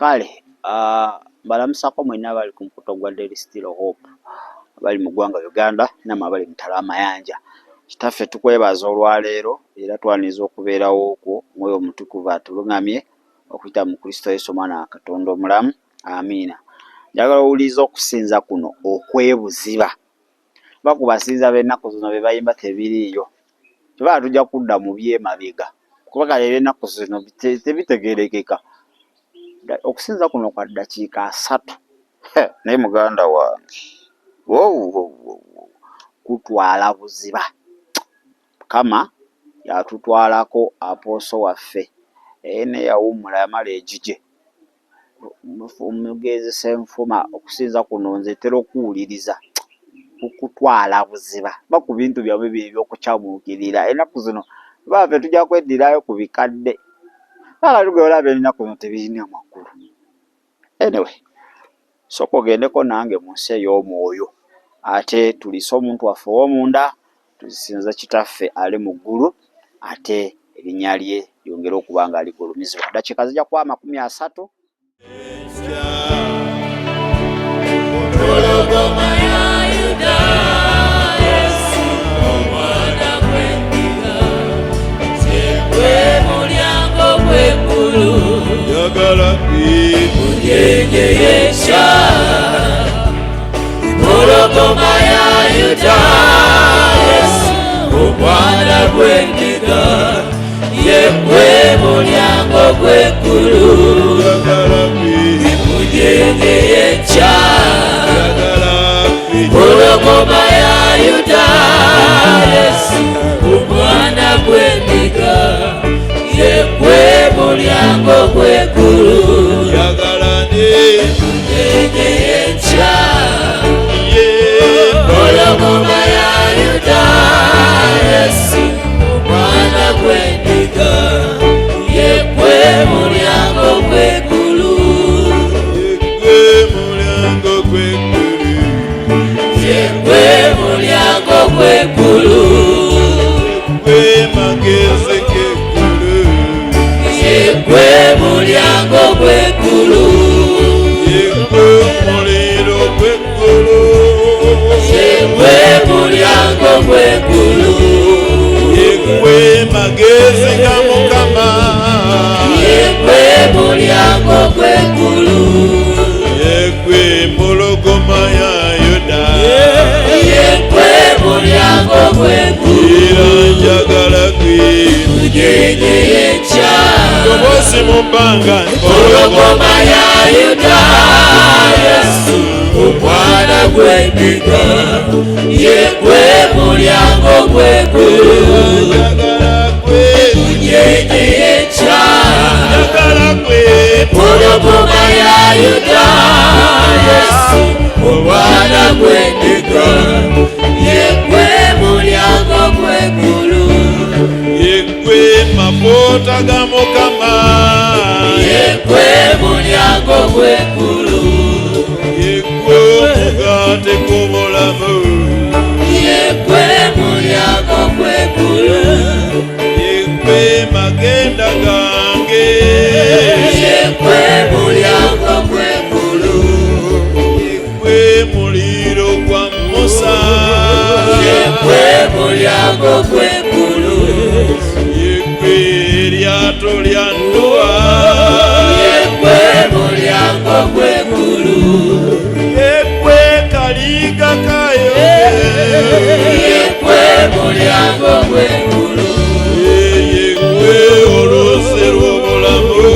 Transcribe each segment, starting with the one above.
Kale balamusako mwenna bali ku mputo gwa Daily Still Hope bali mu ggwanga Uganda namwe bali mutala amayanja. Kitaffe tukwebaza olwaleero era twaniza okubeerawo okwo mwoyo omutukuvu atulungamye okuyita mu Kristo Yesu omwana wa Katonda omulamu. Amiina. Njagala owuliriza okusinza kuno okwebuziba. Bakubasinza b'ennaku zino be bayimba tebiriiyo. Tubala tujja kudda mu byemabega. Kuba kale ennaku zino tebitegeerekeka. Okusinza kuno kwa ddakiika 3. Naye muganda wange. Kutwala buziba. Kama yatutwalako aposo waffe. Ne yawummula yamala ejije. Omugezesa enfuma okusinza kuno nze tera okuwuliriza. Kutwala buziba. Baku bintu byabwe by'okukyamuukirira. Ennaku zino baffe tujja kweddirayo ku bikadde. Bala tugeola b'ennaku zino tebirina makulu. Anyway, soko gendeko nange mu nsi ey'omwoyo. Ate tulisa omuntu waffe ow'omunda, tusinza kitaffe ali mu ggulu, ate erinnya lye lyongera okuba nga ligulumizibwa. Ddakiika zijja kuba 30. Empologoma ya Yuda, Yesu omwana gw'endiga, yegwe mulyango gw'eggulu. Emujenje y'enkya, empologoma ya Yuda, Yesu omwana gw'endiga, yegwe mulyango gw'eggulu. Emujenje y'enkya, empologoma ya Yuda, Yesu omwana gw'endiga, yegwe mulyango gw'eggulu. Yegwe mulyango gw'eggulu. Yegwe mulyango gw'eggulu. Yegwe mulyango gw'eggulu. Yegwe magezi ga Mukama. Yegwe mulyango gw'eggulu. Yegwe empologoma ya Yuda. Yegwe mulyango gw'eggulu. Njagala Mujenje y'enkya, Kobosi mu bbanga. empologoma ya Yuda, Yesu omwana gw'endiga, yegwe mulyango gw'eggulu. Mujenje y'enkya, empologoma ya Yuda, Yesu omwana gw'endiga, yegwe mulyango gw'eggulu. Yegwe mafuta ga Mukama. Yegwe mulyango gw'eggulu. Yegwe omugate gw'obulamu. Yegwe mulyango gw'eggulu. Yegwe magenda gange. Yegwe mulyango gw'eggulu. Yegwe muliro gwa Musa. Yegwe mulyango gw'eggulu. Yegwe eryato lya Noa. Yegwe mulyango gw'eggulu. Yegwe kaliga kayo. Yegwe mulyango gw'eggulu. Yegwe olose lw'obulamu.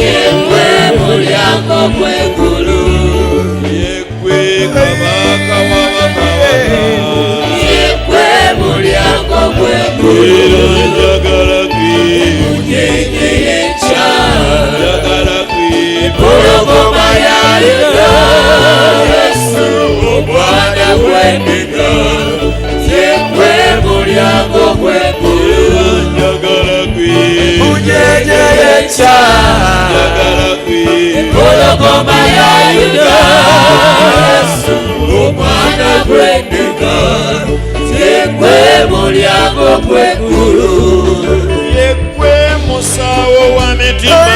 Yegwe mulyango gw'eggulu. Yegwe kabaka wa bakabaka. Yegwe mulyango gw'eggulu. Njagala gwe. Mujenje y'enkya, Njagala gwe. empologoma ya Yuda, Yesu omwana gw'endiga, yegwe mulyango gw'eggulu. Njagala gwe. Mujenje y'enkya, Njagala gwe. empologoma ya Yuda, Yesu omwana gw'endiga, yegwe mulyango gw'eggulu. Yegwe musawo wa mitima.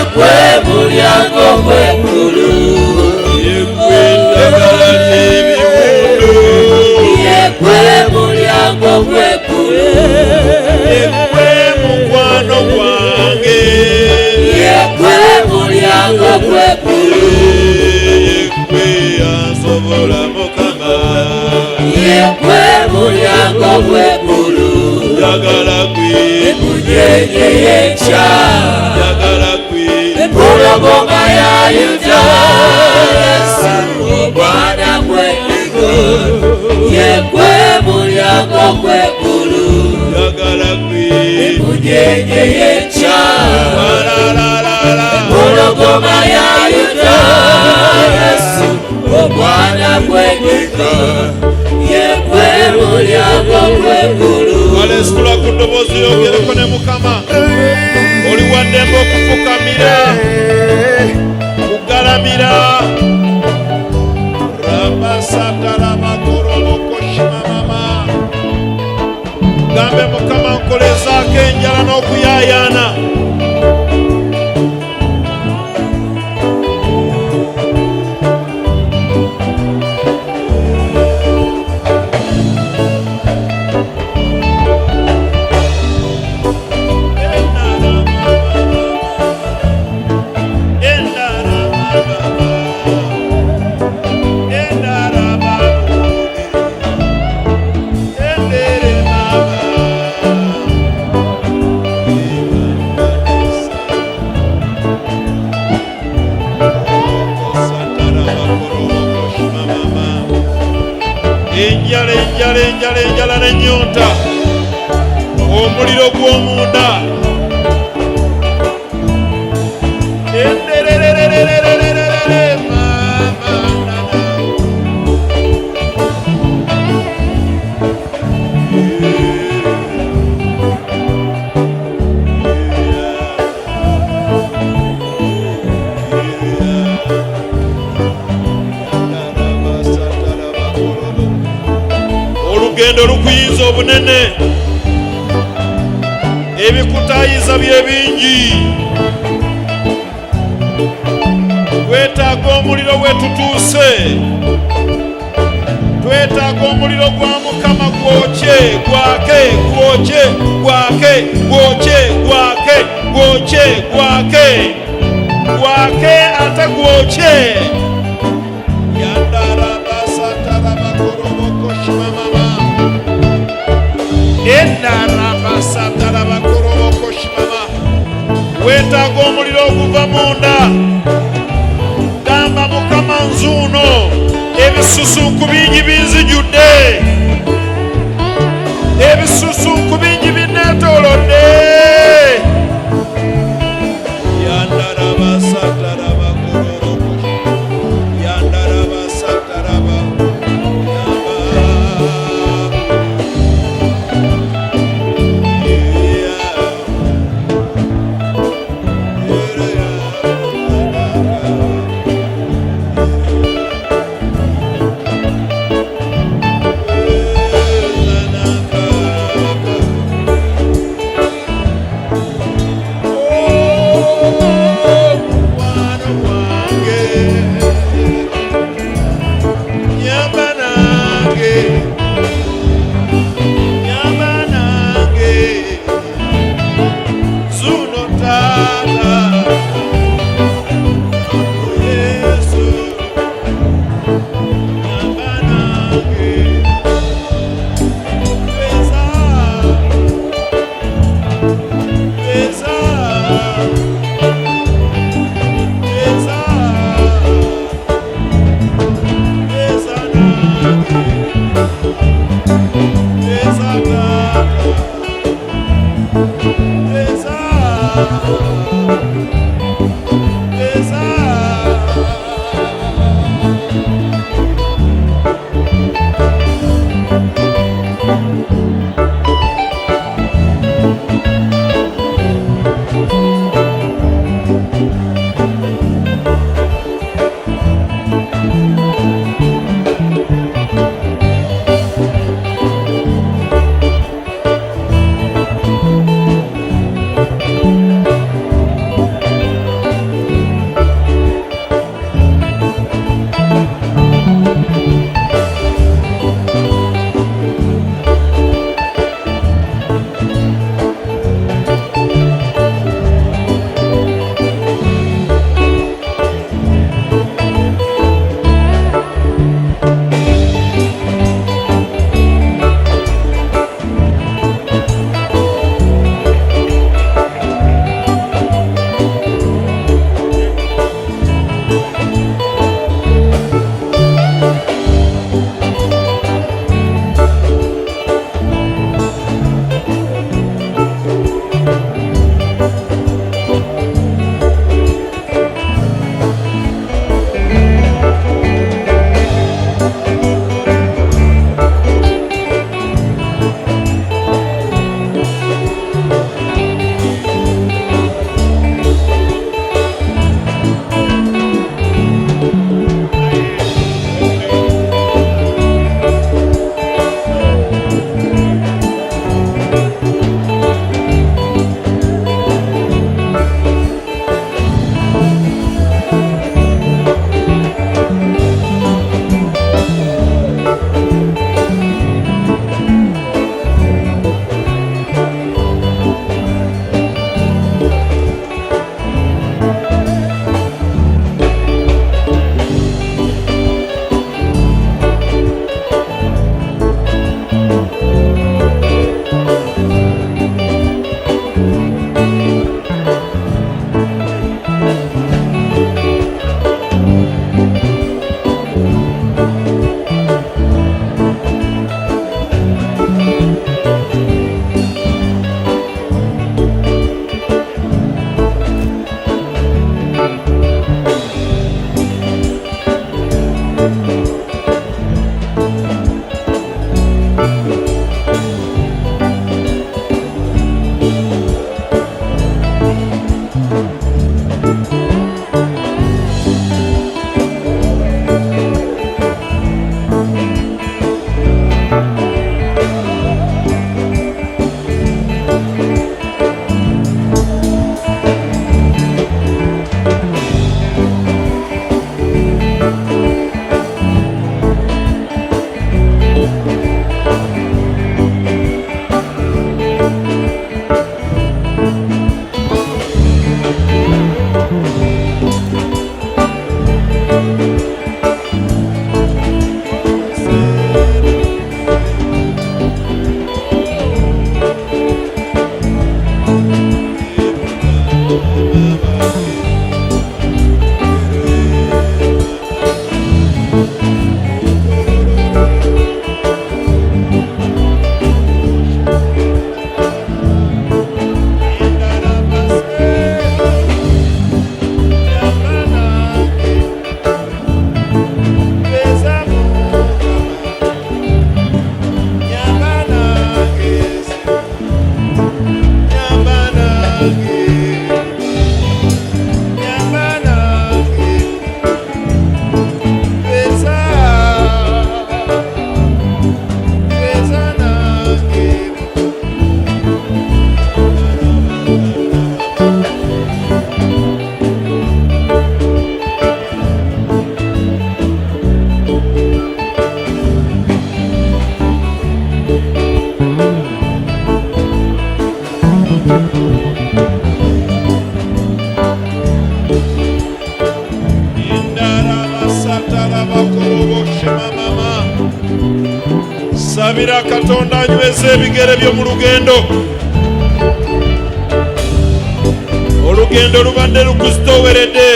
Yekwe mulyango gw'eggulu. Yekwe eddagala ly'ebiwundu. Yekwe mulyango gw'eggulu. Yekwe mukwano gwange. Yekwe mulyango gw'eggulu. Yekwe ansobola Mukama. Yekwe mulyango gw'eggulu. Njagala gwe. Emunyenye y'enkya. Njagala gwe. Empologoma ya Yuda. Yesu omwana gw'endiga. Yekwe mulyango gw'eggulu. Njagala gwe. Emunyenye y'enkya. Alalalala. Empologoma ya Yuda. Yesu omwana gw'endiga. Yekwe mulyango gw'eggulu. Alesitula ku ddoboozi yogereko ne Mukama. Oli waddembe okufukamira, kugalamira. Rabasatala makoroboko shimamama. Gambe Mukama nkolezaako enjala n'okuyaayaana. Enjala n'ennyonta, omuliro gw'omunda. Olugendo lukuyinza obunene, ebikutaayiza bye bingi. Twetaaga omuliro we tutuuse. Twetaaga omuliro gwa Mukama gwokye, gwake, gwokye, gwake, gwokye, gwake, gwokye, gwake, gwake ate gwokye. Yandarabasatala makoroboko shimamama. Endarabasatala makoroboko shimama. Weetaaga omuliro oguva munda. Gamba Mukama nzuuno, ebisusunku bingi binzijjudde. Ebisusunku bingi binneetoolodde. Yandarabasatala makoroboko. Yandarabasatala Sabira Katonda anyweze ebigere byo mu lugendo. Olugendo lubadde lukuzitoweredde.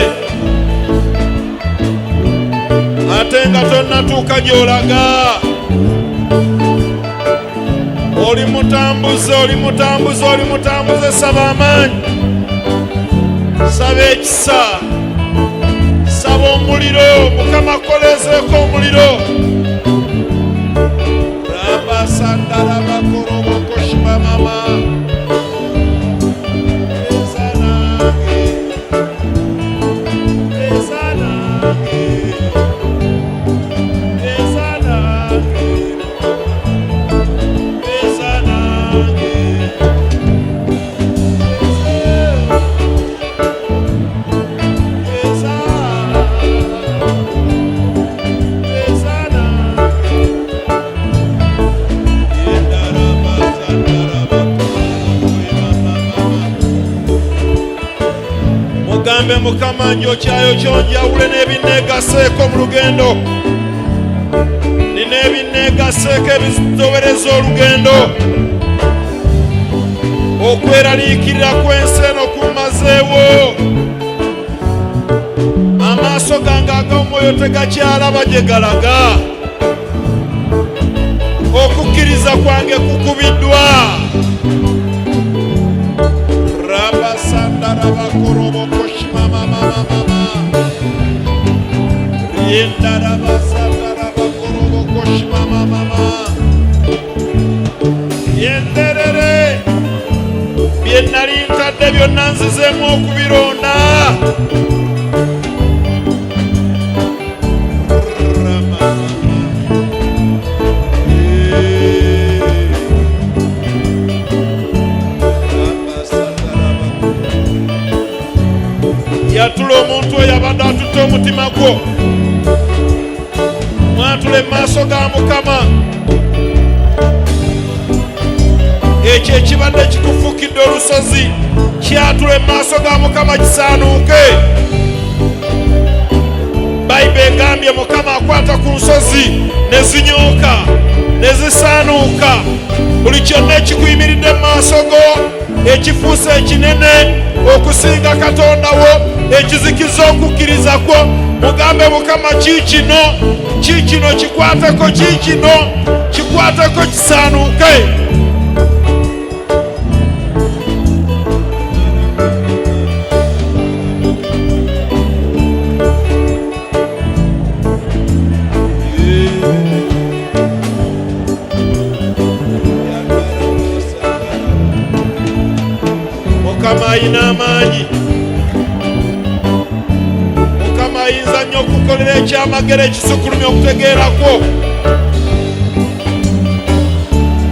Ate nga tonnatuuka gy'olaga. Oli mutambuze, saba amaanyi. Saba ekisa. Saba omuliro, Mukama akolezeeko omuliro. Sandara bakorobo koshima mama Mukama njokyayo kyonjawule n'ebinneegaseeko mu lugendo. Nina ebinneegaseeko ebizitowereza olugendo. Okweraliikirira kw'ensi eno kumazeewo. Amaaso gange ag'omwoyo tegakyalaba gye galaga. Okukkiriza kwange kukubiddwa. Rabasandara bakorobo koshima mama. Riendara basandara bakorobo koshima mama. Yenderere bye nali ntadde byonna nzizeemu okubironda. Yatula omuntu oyo abadde atutte omutima gwo. Mwatule mu maaso ga Mukama. Ekyo ekibadde kikufuukidde olusozi kyatule mu maaso ga Mukama kisaanuuke. Bayibuli egambye Mukama akwata ku nsozi ne zinyooka ne zisaanuuka. Buli kyonna ekikuyimiridde mu maaso go ekifuuse ekinene okusinga Katonda wo, ekizikiza okukkiriza kwo, mugambe Mukama kiikino kikwateko, kikwateko kisaanuuke. Mukama ayina amaanyi. tukolere ekyamagero ekisukulumya okutegeerako.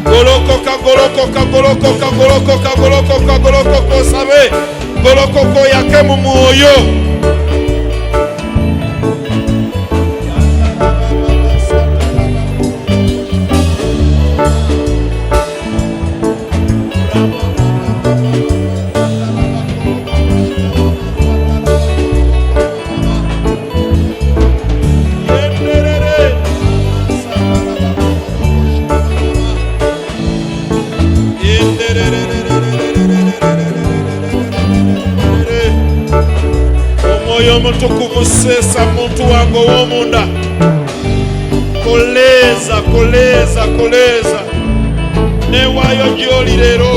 Golokoka, golokoka, golokoka, golokoka, golokoka, golokoka osabe. Golokoka oyake mu mwoyo. Omwoyo omutukuvu sesa muntu wange ow'omunda. Koleza, koleza, koleza. Newaayo gy'oli leero.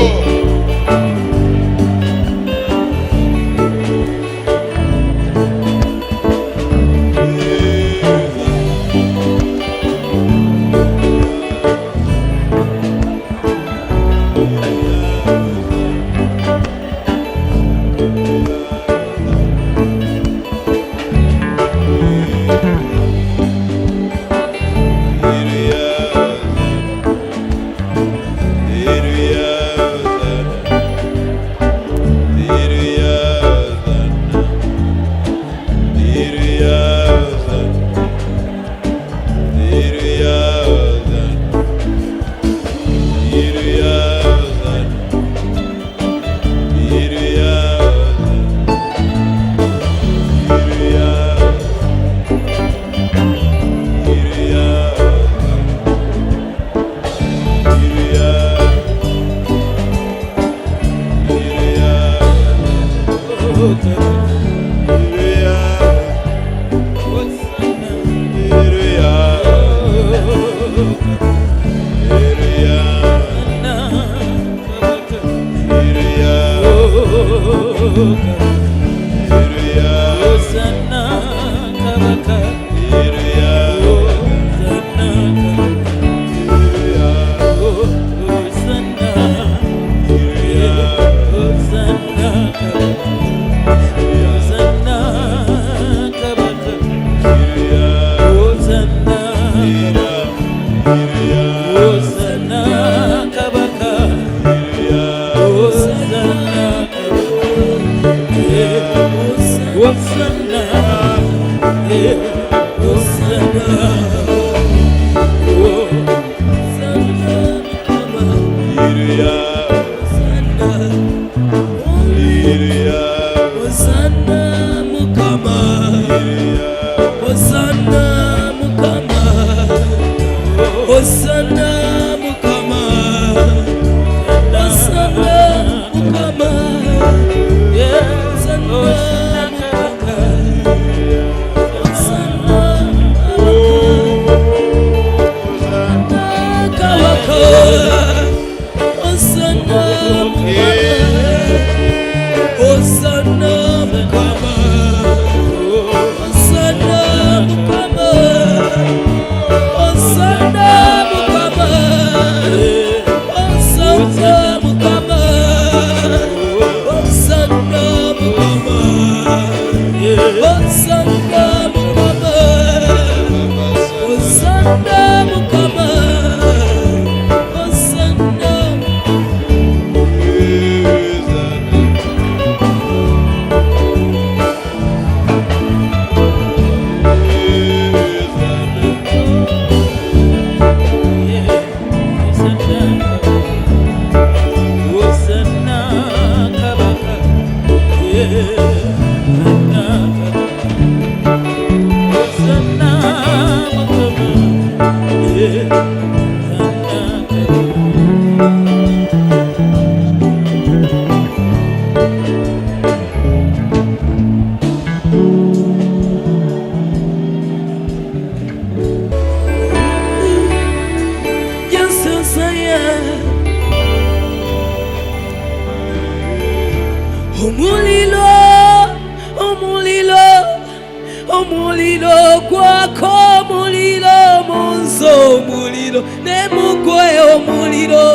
Omulilo gwako, omulilo munzo, omulilo nemugwe, omulilo,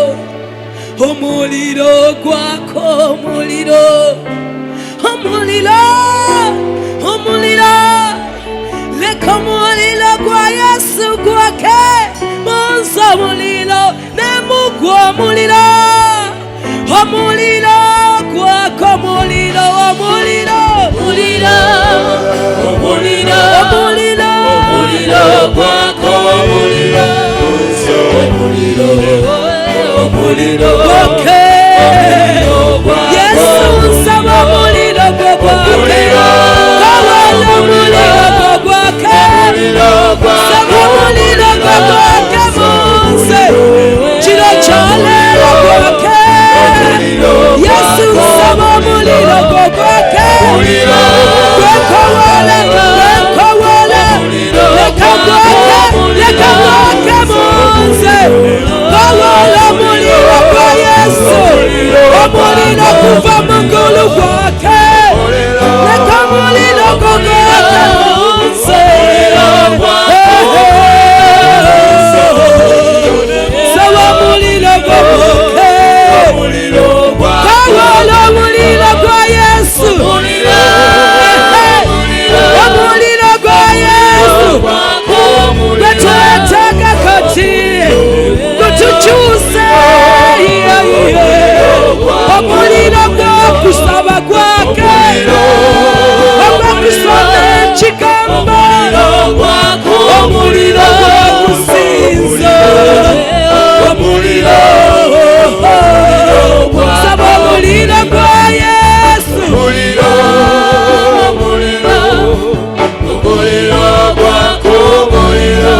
omulilo gwako, omulilo, omulilo, omulilo, omuliro gwake. Yesu nsaba omuliro gwo gwake. Kawala omuliro gwo gwake. Saba omuliro gwo gwake munze. Kino kyaleero gwake. Yesu nsaba omuliro gwo gwake. Gwekawala, gwekawala. Leka gwake munze. Kawala omuliro gwa Yesu. Omuliro kuva mu ggulu gwake. Leka omuliro gwo gwake munze. Saba omuliro gwo gwake. Kawala omuliro gwa Yesu. Omuliro gwa Yesu. Gwetwetaaga kati. Gutukyuse. Omuliro gw'okusaba gwake. Ogw'okusoma ekigambo. Omuliro gw'okusinza. Omuliro. Saba omuliro gwa Yesu. Omuliro gwako. Omuliro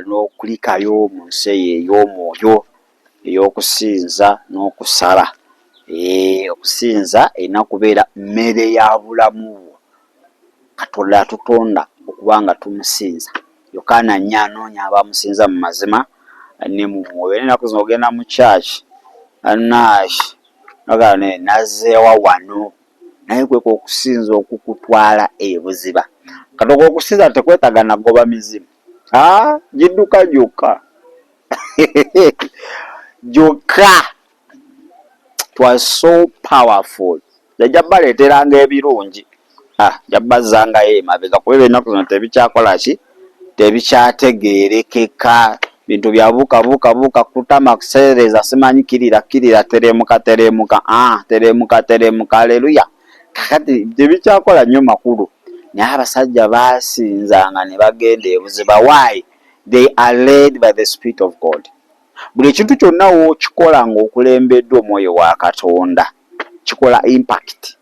n'okulikayo mu nsi ey'omwoyo ey'okusinza n'okusaba. Okusinza erina kubeera mmere ya bulamu bwo. Katonda atutonda okuba nga tumusinza. Yokaana 4 anoonya abamusinza mu mazima ne mu mwoyo. Ennaku zino ogenda mu kyaki anaashi nogane nazeewa wano naye kweka okusinza okukutwala ebuziba. Katoka okusinza tekwetaaga nagoba mizimu. Gidduka gyokka. Gyokka. It was so powerful. Jabaleeteranga ebirungi. Jabbazangayo emabega kuba ennaku zino tebikyakola ki? Tebikyategeerekeka. Bintu bya buka kutama kuseereza simanyi kirira teremuka. Teremuka. Haleluya. Kakati tebikyakola nnyo makulu. Naye abasajja baasinzanga ne bagenda ebuziba. Why? They are led by the Spirit of God. Buli ekintu kyonna w'okikola ng'okulembeddwa omwoyo wa Katonda kikola impact.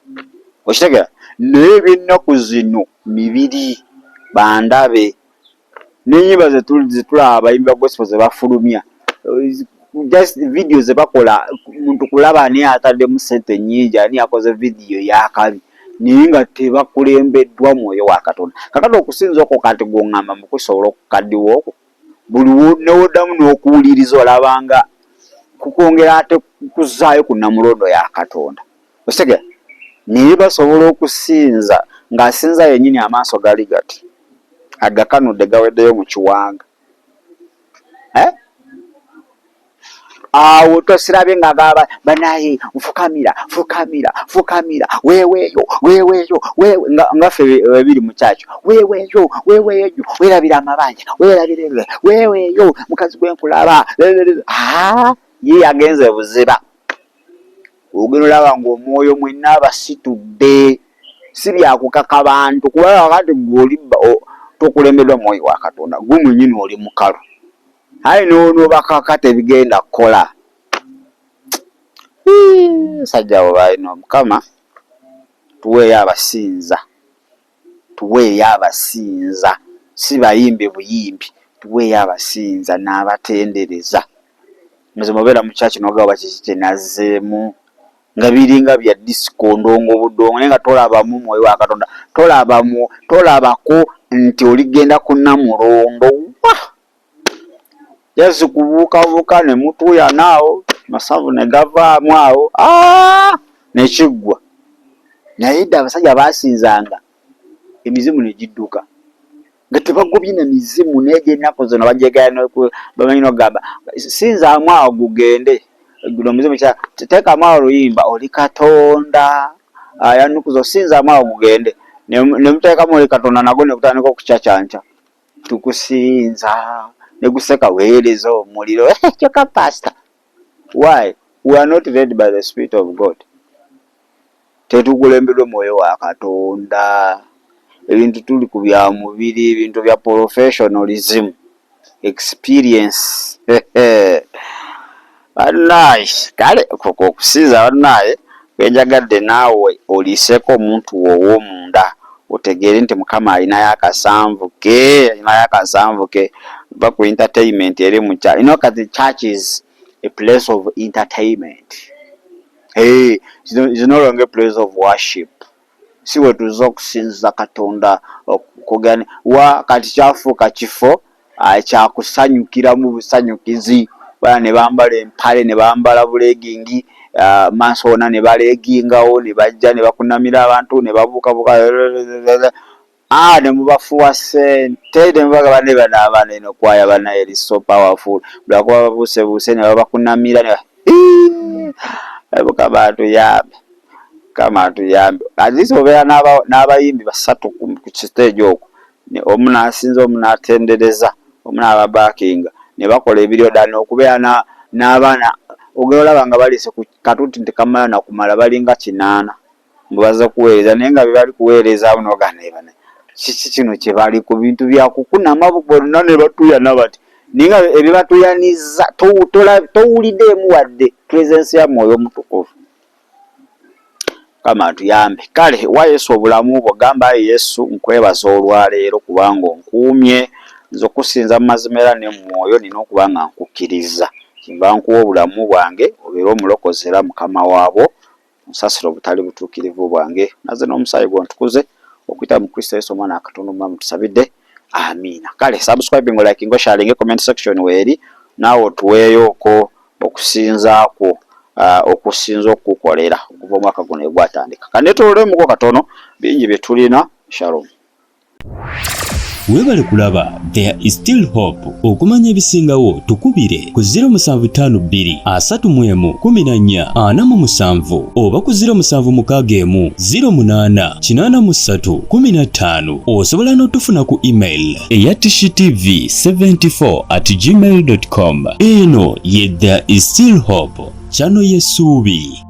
Okitegera? Naye eby'ennaku zino mibiri bandabe n'ennyimba zetulaba abayimbi ba gospel ze bafulumya. Just video ze bakola muntu kulaba ani ataddemu ssente nnyingi ani akoze video y'akabi naye nga tebakulembeddwa mwoyo wa Katonda. Kakati okusinza okwo kati gw'oŋŋamba mu kusobola okukaddiwa okwo buli n'oddamu n'okuwuliriza olabanga kukwongera ate kuzaayo ku nnamulondo ya Katonda. Okitegera? Naye basobola okusinza ng'asinza yennyini amaaso gali gati agakanudde gaweddeyo mu kiwanga. Awo tosirabye ng'agamba banaye fukamira weeweeyo ngaffe ebiri mu kyakyo weeweeyo weerabira amabanja weeweeyo mukazi gwenkulaba. Ye yagenze buziba. Ogenda olaba ng'omwoyo mwenna abasitudde si byakukaka bantu kubanga kakati gw'oli tokulembeddwa mwoyo wa Katonda gwe mwennyini oli mukalu. Ayi n'obakaka tebigenda kukola. Sajja abo balina Mukama tuweeyo abasinza si bayimbe buyimbi tuweeyo abasinza n'abatendereza. Mazima obeera mu kyaki n'ogaba kiki kye nazzeemu nga biringa bya disco ndongo budongo naye nga tolabamu mwoyo wa Katonda. Tolabako nti oligenda ku Namulondo. Yesu kubuukabuuka ne mutuuya naawo masavu ne gavaamu awo nekiggwa. Naye dda abasajja baasinzanga emizimu ne gidduka nga tebagobye na mizimu n'egyo ennaku zino bagyegaya bamanyi n'ogamba sinzaamu awo gugende guno omuzimu teekamu awo oluyimba oli Katonda yanukuza sinzaamu awo gugende ne muteekamu oli Katonda nagwo ne kutandika okucacyanca tukusinza ne guseka weereza omuliro kyokka pastor. Why? We are not led by the Spirit of God. Tetukulembedwa mwoyo wa Katonda. Ebintu tuli ku bya mubiri, ebintu bya professionalism, experience. Nice. Kale koko okusinza banaye kwenjagadde naawe oliiseko omuntu wowo munda otegeere nti Mukama alinayo akasanvu ke ba ku entertainment eri mu kyalo. You know kati church is a place of entertainment. It's no longer a place of worship. Si we tuza okusinza Katonda okugani wa kati kyafuuka kifo kyakusanyukiramu busanyukizi. Bana ne bambala empale ne bambala bulegingi maaso wona ne balegingawo ne bajja ne bakunamira abantu ne babuukabuuka ne mubafuwa sente ne mubaga bane banaabana eno kwaya bana eri so powerful bulakuba babuusebuuse ne babakunamira ne bantu yambe Kama atuyambe. Azisi obeera n'abayimbi basatu ku stage okwo. Omu n'asinza, omu n'atendereza, omu n'ababakinga. Ne bakola ebiryo ddala okubeera n'abaana ogera olaba nga baliise ku katuuti nti kamala na kumala balinga 8 mbaza kuweereza naye nga bye bali kuweereza abo n'oganebana. Kiki kino kye bali ku bintu bya kukunama bonna ne batuyana bati. Ninga ebyo batuyaniza towuliddeemu wadde presence ya Mwoyo Mutukuvu. Kama atuyambe. Kale wa Yesu obulamu bwo gamba Yesu nkwebaza olwaleero kubanga onkuumye nze okusinza mu mazima era ne mwoyo nina okuba nga nkukkiriza. Kimba nkuwa obulamu bwange obeera omulokozi era Mukama waabwo nsasira obutali butuukirivu bwange naze n'omusaayi gwo ntukuze okuyita mu Kristo Yesu omwana wa Katonda omulamu tusabidde. Amina. Kale subscribe ngo like ngo sharing comment section weeri naawe otuweeyoko okusinzaako okusinza okukolera okuva omwaka guno gwatandika. Kanetolemu katono bingi bye tulina. Shalom. Webale kulaba There is Still Hope. Okumanya ebisingawo tukubire ku 0752 31 14 47 oba ku 0761 08 83 15. Osobola n'otufuna ku email eya tshitv74@gmail.com. Eno ye There is Still Hope, channel y'essuubi.